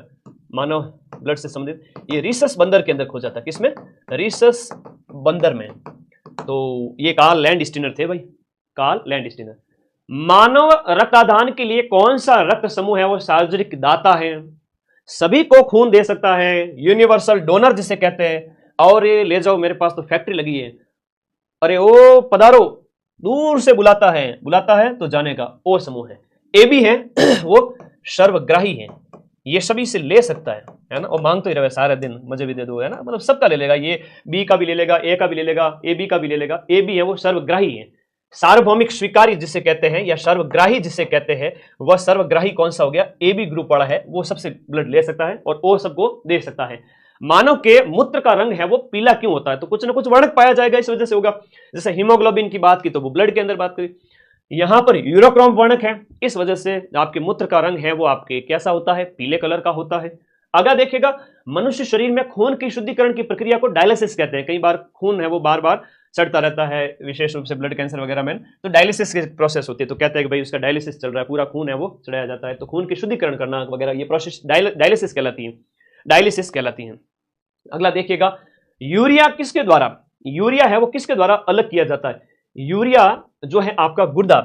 मानव ब्लड से संबंधित, ये रीसस बंदर के अंदर खोजा था। किसमें? रीसस बंदर में, तो ये कार्ल लैंडस्टीनर थे भाई, कार्ल लैंडस्टीनर। मानव रक्तदान के लिए कौन सा रक्त समूह है वो सार्वजनिक दाता है, सभी को खून दे सकता है, यूनिवर्सल डोनर जिसे कहते हैं। और ये ले जाओ, मेरे पास तो फैक्ट्री लगी है, अरे ओ पधारो, दूर से बुलाता है तो जाने का, ओ समूह है। ए भी है वो सर्वग्राही है, ये सभी से ले सकता है ना, और मांग तो ही रहे सारे दिन, मुझे भी दे दो, है ना, मतलब सबका ले लेगा, ये बी का भी ले लेगा, ए का भी ले लेगा, ए बी का भी ले लेगा। ए बी है वो सर्वग्राही है, सार्वभौमिक स्वीकारी जिसे कहते हैं या सर्वग्राही जिसे कहते हैं, वह सर्वग्राही कौन सा हो गया, ए बी ग्रुप वाला है, वो सबसे ब्लड ले सकता है और ओ सबको दे सकता है। मानव के मूत्र का रंग है वो पीला क्यों होता है, तो कुछ ना कुछ वर्णक पाया जाएगा, इस वजह से होगा। जैसे हीमोग्लोबिन की बात की तो वो ब्लड के अंदर बात करी, यहां पर यूरोक्रोम वर्णक है, इस वजह से आपके मूत्र का रंग है वो आपके कैसा होता है, पीले कलर का होता है। अगला देखिएगा, मनुष्य शरीर में खून की शुद्धिकरण की प्रक्रिया को डायलिसिस कहते हैं। कई बार खून है वो बार बार चढ़ता रहता है, विशेष रूप से ब्लड कैंसर वगैरह में, तो डायलिसिस की प्रोसेस होती है, तो कहते हैं कि भाई उसका डायलिसिस चल रहा है, पूरा खून है वो चढ़ाया जाता है, तो खून की शुद्धिकरण करना वगैरह ये प्रोसेस डायलिसिस कहलाती है। अगला देखिएगा, यूरिया किसके द्वारा, यूरिया है वो किसके द्वारा अलग किया जाता है। यूरिया जो है आपका गुर्दा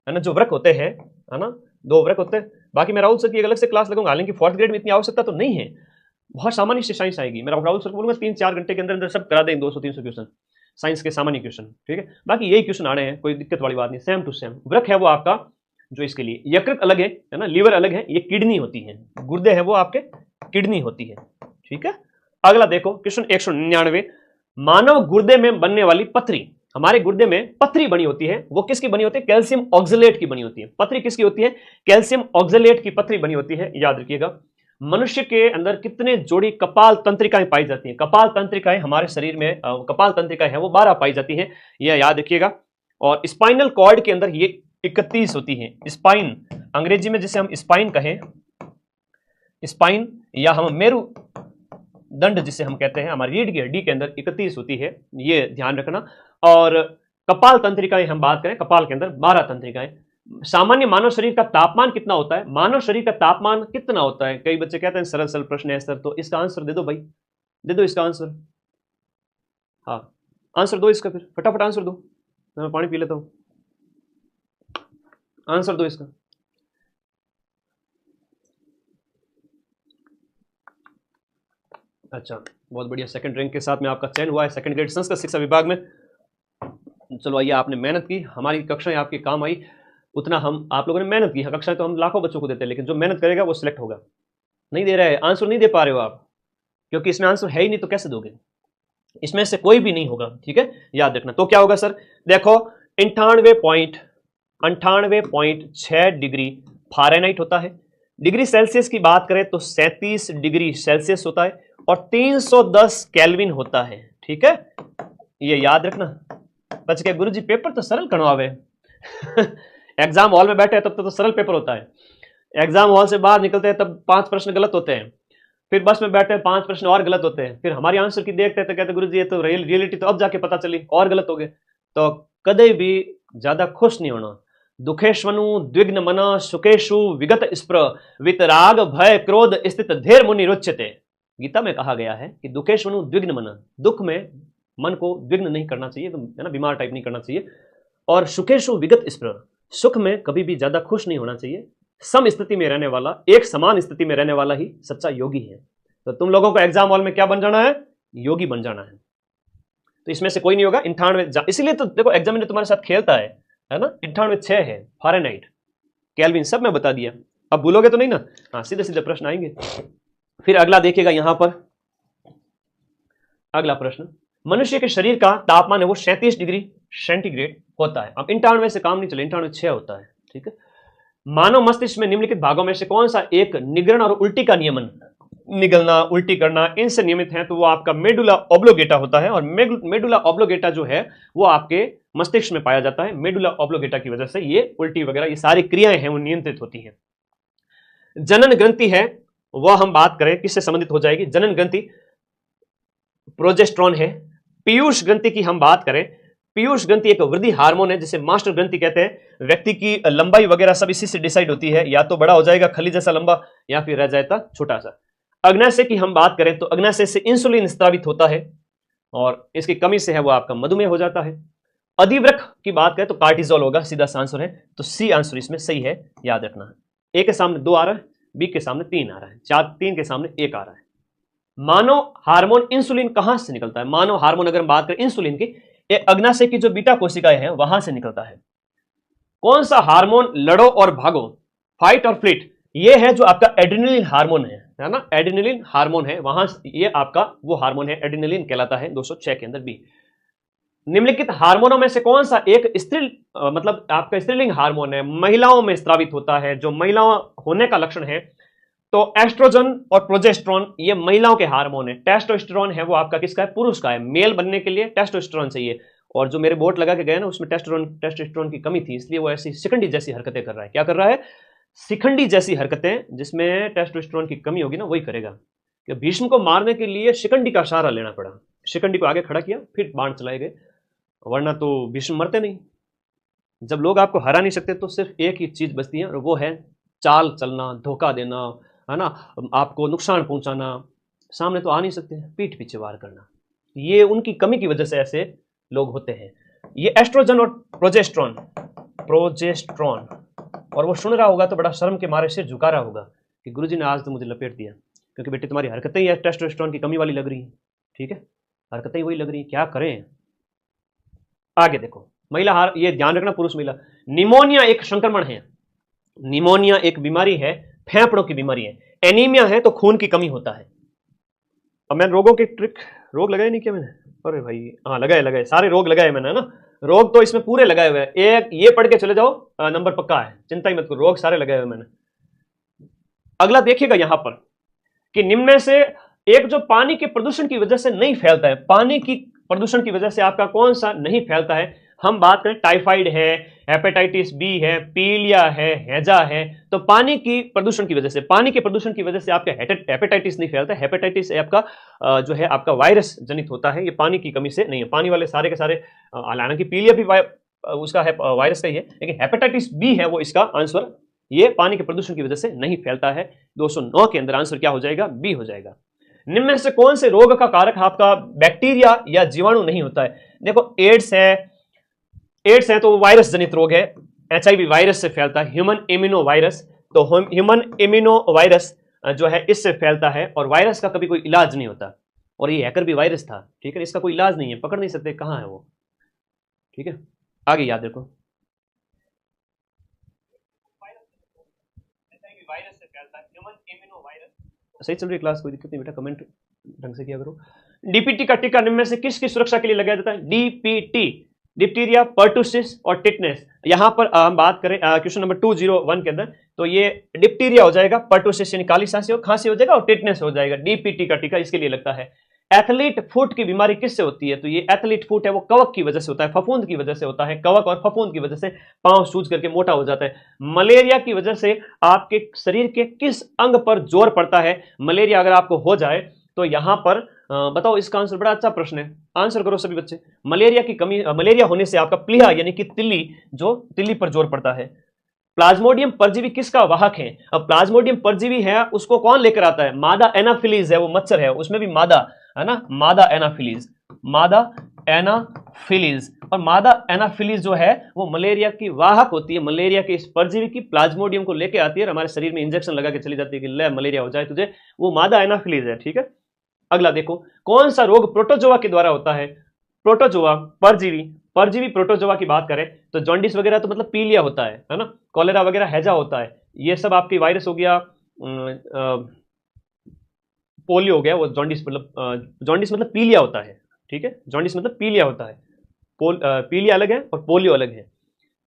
है ना, जो वृक्क होते हैं, है ना, 2 वृक्क होते हैं। बाकी मैं राहुल सर की एक अलग से क्लास लगूंगा, हालांकि 4th ग्रेड में इतनी आवश्यकता तो नहीं है, बहुत सामान्य से साइंस आएगी। मैं राहुल सर को बोलूंगा 3-4 घंटे के अंदर अंदर सब करा दें, 200-300 क्वेश्चन साइंस के सामान्य क्वेश्चन, ठीक है। बाकी यही क्वेश्चन आ रहे हैं, कोई दिक्कत वाली बात नहीं, सेम टू सेम। वृक्क है वो आपका जो इसके लिए, यकृत अलग है ना, लीवर अलग है, ये किडनी होती है, गुर्दे है वो आपके किडनी होती है, ठीक है। अगला देखो क्वेश्चन 199, मानव गुर्दे में बनने वाली पथरी, हमारे गुर्दे में पथरी बनी होती है, वो किसकी बनी होती है, कैल्शियम ऑक्सलेट की बनी होती है। पथरी किसकी होती है, कैल्शियम ऑक्सलेट की पथरी बनी होती है, याद रखिएगा। मनुष्य के अंदर कितने जोड़ी कपाल तंत्रिकाएं पाई जाती हैं, कपाल तंत्रिकाएं हमारे शरीर में कपाल तंत्रिकाएं हैं वो 12 पाई जाती हैं, यह याद रखिएगा। और स्पाइनल कॉर्ड के अंदर ये 31 होती है। स्पाइन अंग्रेजी में जिसे हम स्पाइन कहें, स्पाइन या हम मेरु दंड जिसे हम कहते हैं, हमारी रीढ़ की हड्डी के अंदर 31 होती है, ये ध्यान रखना। और कपाल तंत्रिकाएं हम बात करें, कपाल के अंदर 12 तंत्रिकाएं। सामान्य मानव शरीर का तापमान कितना होता है, मानव शरीर का तापमान कितना होता है। कई बच्चे कहते हैं सरल सरल प्रश्न है सर, तो इसका आंसर दे दो भाई, दे दो इसका आंसर, हाँ आंसर दो इसका, फिर फटाफट आंसर दो, मैं पानी पी लेता हूं, आंसर दो इसका। अच्छा बहुत बढ़िया, सेकंड रैंक के साथ में आपका चयन हुआ है सेकंड ग्रेड संस्कृत शिक्षा विभाग में। चलो आइए, आपने मेहनत की, हमारी कक्षाएं आपके काम आई, उतना हम आप लोगों ने मेहनत की। कक्षाएं तो हम लाखों बच्चों को देते हैं, लेकिन जो मेहनत करेगा वो सिलेक्ट होगा। नहीं दे रहे आंसर, नहीं दे पा रहे हो आप, क्योंकि इसमें आंसर है ही नहीं, तो कैसे दोगे, इसमें से कोई भी नहीं होगा, ठीक है, याद रखना। तो क्या होगा सर, देखो 98.6 डिग्री फ़ारेनहाइट होता है। डिग्री सेल्सियस की बात करें तो 37 डिग्री सेल्सियस होता है और 310 केल्विन होता है, ठीक है, ये याद रखना। बच के गुरुजी पेपर तो सरल कणवावे एग्जाम हॉल में बैठे हैं तब तो सरल पेपर होता है, एग्जाम हॉल से बाहर निकलते हैं तब 5 प्रश्न गलत होते हैं, फिर बस में बैठे 5 प्रश्न और गलत होते हैं, फिर हमारी आंसर की देखते हैं तो कहते गुरुजी ये तो रियलिटी तो अब जाके पता चली और गलत हो गए। तो कदे भी ज्यादा खुश नहीं होना। दुखेश्वनु द्विग्न मना सुकेशु विगत स्प्र वितराग भय क्रोध स्थित धीर मुनि रुच्यते। गीता में कहा गया है कि दुखेश्वनु द्विग्न मना, दुख में मन को द्विग्न नहीं करना चाहिए, तो है ना, बीमार टाइप नहीं करना चाहिए। और सुखेशु विगत स्प्र, सुख में कभी भी ज्यादा खुश नहीं होना चाहिए। सम स्थिति में रहने वाला, एक समान स्थिति में रहने वाला ही सच्चा योगी है। तो तुम लोगों को एग्जाम हॉल में क्या बन जाना है, योगी बन जाना है। तो इसमें से कोई नहीं होगा 98, इसीलिए तो देखो एग्जामिनर तुम्हारे साथ खेलता है ना। 98.6 है फ़ारेनहाइट, केल्विन सब मैं बता दिया, अब भूलोगे तो नहीं ना, हाँ सीधे सीधे प्रश्न आएंगे। फिर अगला देखिएगा यहां पर, अगला प्रश्न, मनुष्य के शरीर का तापमान है वो 37 डिग्री सेंटीग्रेड होता है। अब 98 से काम नहीं चले, 98.6 होता है, ठीक है। मानव मस्तिष्क में निम्नलिखित भागों में से कौन सा एक निगरण और उल्टी का नियमन, निगलना उल्टी करना इनसे नियमित है, तो वो आपका मेडुला ऑब्लोगेटा होता है। और मेडुला ऑब्लोगेटा जो है वो आपके मस्तिष्क में पाया जाता है। मेडुला ऑब्लोगेटा की वजह से ये उल्टी वगैरह ये सारी क्रियाएं हैं वो नियंत्रित होती हैं। जनन ग्रंथि है वह हम बात करें किससे संबंधित हो जाएगी, जनन ग्रंथि प्रोजेस्टेरोन है। पीयूष ग्रंथि की हम बात करें, पीयूष ग्रंथि एक वृद्धि हार्मोन है जिसे मास्टर ग्रंथि कहते हैं। व्यक्ति की लंबाई वगैरह सब इसी से डिसाइड होती है, या तो बड़ा हो जाएगा खली जैसा लंबा, या फिर रह जाएगा छोटा सा। अग्नाशय की हम बात करें तो अग्नाशय से इंसुलिन स्रावित होता है। और इसकी कमी से है वो आपका मधुमेह हो जाता है। अधिवृक्क की बात करें तो कार्टिजोल होगा, सीधा सा आंसर है, तो सी आंसर इसमें सही है, याद रखना है। ए के सामने 2 आ रहा है, बी के सामने 3 आ रहा है, 3 के सामने 1 आ रहा है। मानव हार्मोन इंसुलिन कहां से निकलता है? मानव हार्मोन अगर हम बात करें इंसुलिन की, ये अग्नाशय की जो बीटा कोशिकाएं हैं वहां से निकलता है। कौन सा हार्मोन लड़ो और भागो, फाइट और फ्लिट, ये है जो आपका एड्रेनलिन हार्मोन है ना, एड्रेनलिन हार्मोन है, वहां ये आपका वो हार्मोन है, एड्रेनलिन कहलाता है 206 के अंदर बी। निम्नलिखित हार्मोनों में से कौन सा एक स्त्री मतलब आपका स्त्रीलिंग हार्मोन है, महिलाओं में स्रावित होता है, जो महिलाओं होने का लक्षण है? तो एस्ट्रोजन और प्रोजेस्टेरोन ये महिलाओं के हार्मोन है। टेस्टोस्टेरोन है वो आपका किसका है? पुरुष का है। मेल बनने के लिए टेस्टोस्टेरोन चाहिए, और जो मेरे बोर्ड लगा के गए ना उसमें टेस्टोस्टेरोन की कमी थी, इसलिए वो ऐसी शिखंडी जैसी हरकतें कर रहा है। क्या कर रहा है? शिखंडी जैसी हरकतें, जिसमें टेस्टोस्टेरोन की कमी होगी ना वही करेगा। कि भीष्म को मारने के लिए शिखंडी का सहारा लेना पड़ा, शिखंडी को आगे खड़ा किया, फिर बाण चलाए गए, वरना तो भीष्म मरते नहीं। जब लोग आपको हरा नहीं सकते तो सिर्फ एक ही चीज बचती है, और वो है चाल चलना, धोखा देना, है ना, आपको नुकसान पहुंचाना। सामने तो आ नहीं सकते, पीठ पीछे वार करना, ये उनकी कमी की वजह से ऐसे लोग होते हैं। ये एस्ट्रोजन और प्रोजेस्ट्रॉन, और वो सुन रहा होगा तो बड़ा शर्म के मारे सिर झुका रहा होगा कि गुरुजी ने आज तो मुझे लपेट दिया, क्योंकि बेटे तुम्हारी हरकतें ही टेस्टोस्टेरोन की कमी वाली लग रही है। ठीक है, हरकतें ही वही लग रही है, क्या करें। आगे देखो, महिला हार, ये ध्यान रखना, पुरुष महिला। निमोनिया एक संक्रमण है, निमोनिया एक बीमारी है, फेफड़ों की बीमारी है। एनीमिया है तो खून की कमी होता है। अब मैंने रोगों की ट्रिक, रोग लगाए नहीं क्या मैंने? अरे भाई हाँ लगाए, सारे रोग लगाए मैंने, है ना। रोग तो इसमें पूरे लगाए हुए हैं, एक ये पढ़ के चले जाओ, नंबर पक्का है, चिंता ही मत करो, रोग सारे लगाए हुए मैंने। अगला देखिएगा यहां पर कि निम्न में से एक जो पानी के प्रदूषण की वजह से नहीं फैलता है, पानी की प्रदूषण की वजह से आपका कौन सा नहीं फैलता है? हम बात करें टाइफाइड है, हेपेटाइटिस बी है, पीलिया है, हैजा है, तो पानी की प्रदूषण की वजह से, पानी के प्रदूषण की वजह से आपका हेपेटाइटिस नहीं फैलता। हेपेटाइटिस आपका जो है आपका वायरस जनित होता है, ये पानी की कमी से नहीं है। पानी वाले सारे के सारे, हालांकि पीलिया भी उसका है वायरस का ही है, लेकिन हेपेटाइटिस बी है वो इसका आंसर, ये पानी के प्रदूषण की वजह से नहीं फैलता है। 209 के अंदर आंसर क्या हो जाएगा? बी हो जाएगा। निम्न में से कौन से रोग का कारक आपका बैक्टीरिया या जीवाणु नहीं होता है? देखो एड्स है तो वायरस जनित रोग है, HIV वायरस से फैलता है, ह्यूमन इम्यूनो वायरस, तो ह्यूमन इम्यूनो वायरस जो है इससे फैलता है, और वायरस का कभी कोई इलाज नहीं होता। और ये हैकर भी वायरस था, ठीक है, इसका कोई इलाज नहीं है, पकड़ नहीं सकते कहां है वो। ठीक है, आगे याद रखो, वायरस से फैलता है, ह्यूमन इम्यूनो वायरस। सही चल रही क्लास, कोई दिक्कत नहीं बेटा, कमेंट ढंग से किया करो। डीपीटी का टीका निम्न में से किसकी सुरक्षा के लिए लगाया जाता है? डीपीटी, डिप्टीरिया, पर्टुसिस और टिटनेस। यहां पर हम बात करें क्वेश्चन नंबर 201 के अंदर, तो ये डिप्टीरिया हो जाएगा, पर्टुसिस यानी काली खांसी हो जाएगा, और टिटनेस हो जाएगा। डीपीटी का टीका इसके लिए लगता है। एथलीट फुट की बीमारी किससे होती है? तो ये एथलीट फुट है वो कवक की वजह से होता है, फफूंद की वजह से होता है, कवक और फफूंद की वजह से पांव सूज करके मोटा हो जाता है। मलेरिया की वजह से आपके शरीर के किस अंग पर जोर पड़ता है? मलेरिया अगर आपको हो जाए तो यहां पर बताओ इसका आंसर, बड़ा अच्छा प्रश्न है, आंसर करो सभी बच्चे। मलेरिया की कमी, मलेरिया होने से आपका प्लीहा यानी कि तिल्ली, जो तिल्ली पर जोर पड़ता है। प्लाज्मोडियम परजीवी किसका वाहक है? अब प्लाज्मोडियम परजीवी है उसको कौन लेकर आता है? मादा एनाफिलीज है, वो मच्छर है, उसमें भी मादा है ना, मादा एनाफिलीज, मादा एनाफिलीज। और मादा एनाफिलीज जो है वो मलेरिया की वाहक होती है, मलेरिया के इस परजीवी की प्लाज्मोडियम को लेके आती है और हमारे शरीर में इंजेक्शन लगा के चली जाती है कि ले मलेरिया हो जाए तुझे, वो मादा एनाफिलीज है। ठीक है, अगला देखो, कौन सा रोग प्रोटोजोआ के द्वारा होता है? प्रोटोजोआ परजीवी, परजीवी प्रोटोजोआ की बात करें तो जॉन्डिस वगैरह तो मतलब पीलिया होता है ना, कॉलेरा वगैरह हैजा होता है, ये सब आपकी वायरस हो गया, पोलियो हो गया, वो जॉन्डिस मतलब पीलिया होता है। ठीक है, जॉन्डिस मतलब पीलिया होता है, पीलिया अलग है और पोलियो अलग है।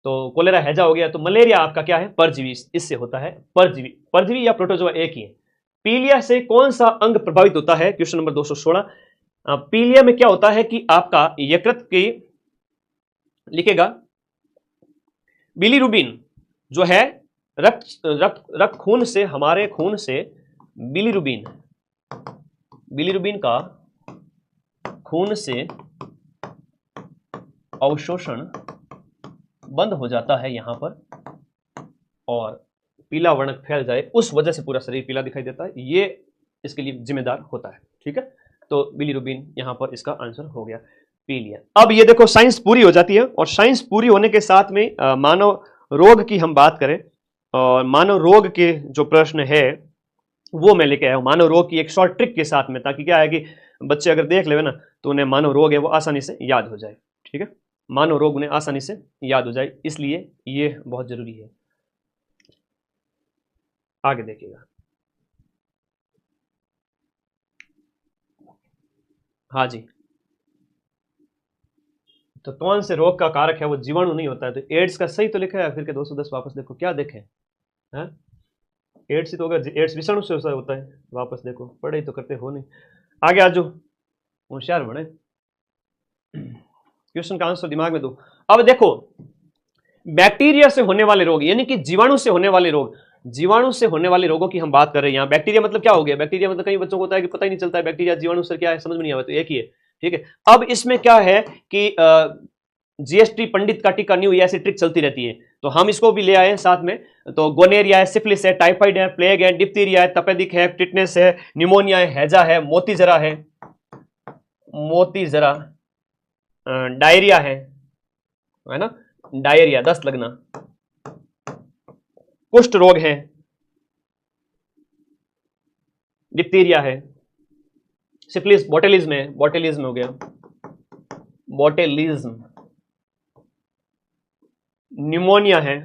तो कोलेरा हैजा हो गया, तो मलेरिया आपका क्या है? परजीवी, इससे होता है परजीवी, परजीवी या प्रोटोजोआ एक ही है। पीलिया से कौन सा अंग प्रभावित होता है? Question number 216। पीलिया में क्या होता है कि आपका यकृत की, लिखेगा बिलीरुबिन जो है, रक्त खून से, हमारे खून से बिलीरुबिन, बिलीरुबिन का खून से अवशोषण बंद हो जाता है यहां पर, और पीला वर्णक फैल जाए, उस वजह से पूरा शरीर पीला दिखाई देता है, ये इसके लिए जिम्मेदार होता है। ठीक है, तो बिलीरुबिन यहां पर इसका आंसर हो गया, पी लिया। अब ये देखो साइंस पूरी हो जाती है, और साइंस पूरी होने के साथ में मानव रोग की हम बात करें, और मानव रोग के जो प्रश्न है वो मैं लेके आया हूं मानव रोग की एक शॉर्ट ट्रिक के साथ में, ताकि क्या है कि बच्चे अगर देख ले ना तो उन्हें मानव रोग है वो आसानी से याद हो जाए। ठीक है, मानव रोग उन्हें आसानी से याद हो जाए, इसलिए ये बहुत जरूरी है। आगे देखिएगा। हाँ जी, तो कौन से रोग का कारक है वो जीवाणु नहीं होता है, तो एड्स का सही तो लिखा है। फिर के 210 वापस देखो क्या देखें, हैं एड्स ही तो होगा, एड्स विषाणु से होता है। वापस देखो, पढ़ाई तो करते हो नहीं, आगे आ जाओ, होशियार बने, क्वेश्चन का आंसर दिमाग में दो। अब देखो, बैक्टीरिया से होने वाले रोग, यानी कि जीवाणु से होने वाले रोग, जीवाणु से होने वाले रोगों की हम बात कर रहे हैं। यहाँ बैक्टीरिया मतलब क्या हो गया, बैक्टीरिया मतलब कई बच्चों को होता है कि पता ही नहीं चलता है बैक्टीरिया जीवाणु से क्या है, समझ में नहीं आता, तो एक ही है। ठीक है, अब इसमें क्या है कि जीएसटी पंडित का टीका न्यू, ऐसी ट्रिक चलती रहती है, तो हम इसको भी ले आए साथ में। तो गोनेरिया है, सिफिलिस है, टाइफाइड है, प्लेग है, डिप्थीरिया है, तपेदिक है, टिटनेस है, निमोनिया है, हैजा है, मोती जरा है, मोती जरा, डायरिया है ना, डायरिया दस्त लगना, कुष्ठ रोग है, डिप्थीरिया है, सिफिलिस, बोटेलिज्म है, बोटेलिज्म हो गया, बोटेलिज्म, निमोनिया है,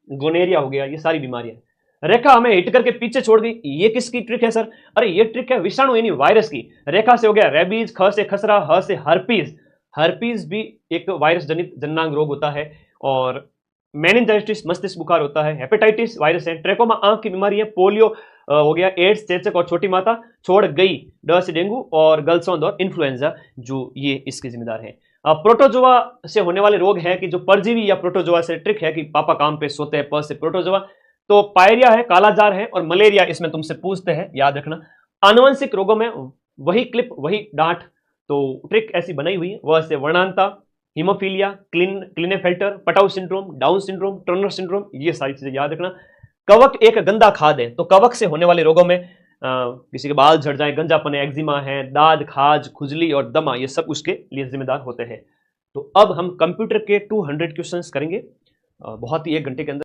गोनेरिया हो गया, ये सारी बीमारियां। रेखा हमें हिट करके पीछे छोड़ दी, ये किसकी ट्रिक है सर? अरे ये ट्रिक है विषाणु यानी वायरस की। रेखा से हो गया रेबीज, ख से खसरा, ह से हर्पीज, हर्पीज भी एक वायरस जनित जननांग रोग होता है, और मेनिंजाइटिस मस्तिष्क बुखार होता है, हेपेटाइटिस वायरस है, ट्रेकोमा आंख की बीमारी है, पोलियो हो गया, एड्स, चेचक और छोटी माता छोड़ गई, ड से डेंगू, और गलसौंद और इन्फ्लुएंजा जो ये इसके जिम्मेदार है। प्रोटोजोआ से होने वाले रोग है कि जो परजीवी या प्रोटोजोआ से, ट्रिक है कि पापा काम पे सोते हैं, प से प्रोटोजोआ, तो पायरिया है, कालाजार है, और मलेरिया इसमें तुमसे पूछते हैं, याद रखना। आनुवंशिक रोगों में वही क्लिप वही डांट, तो ट्रिक ऐसी बनाई हुई है, वह से वर्णांता, haemophilia, Klinefelter, Patau syndrome, Down syndrome, Turner syndrome, ये सारी चीजें याद रखना। कवक एक गंदा खाद है, तो कवक से होने वाले रोगों में किसी के बाल झड़ जाए, गंजापन, एक्जिमा है, दाद, खाज, खुजली और दमा, ये सब उसके लिए जिम्मेदार होते हैं। तो अब हम कंप्यूटर के 200 क्वेश्चंस करेंगे, बहुत ही 1 घंटे के अंदर।